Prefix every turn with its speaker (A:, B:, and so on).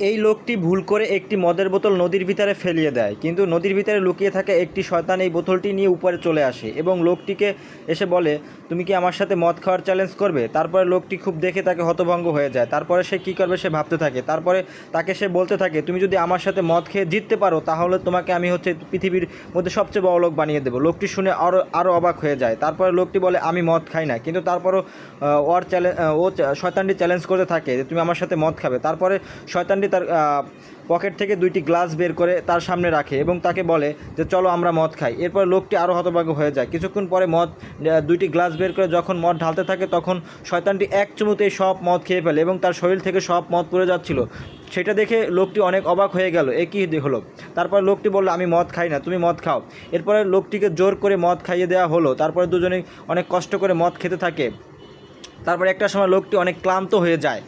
A: এই লোকটি ভুল করে একটি মদের বোতল নদীর ভিতরে ফেলিয়ে দেয়, কিন্তু নদীর ভিতরে লুকিয়ে থাকা একটি শয়তান এই বোতলটি নিয়ে উপরে চলে আসে এবং লোকটিকে এসে বলে, তুমি কি আমার সাথে মদ খাওয়ার চ্যালেঞ্জ করবে? তারপরে লোকটি খুব দেখে তাকে হতভম্ব হয়ে যায়। তারপরে সে কী করবে সে ভাবতে থাকে। তারপরে তাকে সে বলতে থাকে, তুমি যদি আমার সাথে মদ খেয়ে জিততে পারো তাহলে তোমাকে আমি পৃথিবীর মধ্যে সবচেয়ে বড় লোক বানিয়ে দেবো। লোকটি শুনে আরও অবাক হয়ে যায়। তারপরে লোকটি বলে, আমি মদ খাই না, কিন্তু তারপরও শয়তানটি চ্যালেঞ্জ করতে থাকে যে তুমি আমার সাথে মদ খাবে। তারপরে শয়তানটি তার পকেট থেকে 2টি গ্লাস বের করে তার সামনে রাখে এবং তাকে বলে যে চলো আমরা মদ খাই। এরপর লোকটি আরও হতভাগ্য হয়ে যায়। কিছুক্ষণ পরে 2টি গ্লাস বের করে যখন মদ ঢালতে থাকে তখন শয়তানটি এক চুমুতেই সব মদ খেয়ে ফেলে এবং তার শরীর থেকে সব মদ পড়ে যাচ্ছিল। সেটা দেখে লোকটি অনেক অবাক হয়ে গেল, এ কী হলো। তারপর লোকটি বলল, আমি মদ খাই না, তুমি মদ খাও। এরপরে লোকটিকে জোর করে মদ খাইয়ে দেওয়া হলো। তারপরে দুজনেই অনেক কষ্ট করে মদ খেতে থাকে। তারপরে একটা সময় লোকটি অনেক ক্লান্ত হয়ে যায়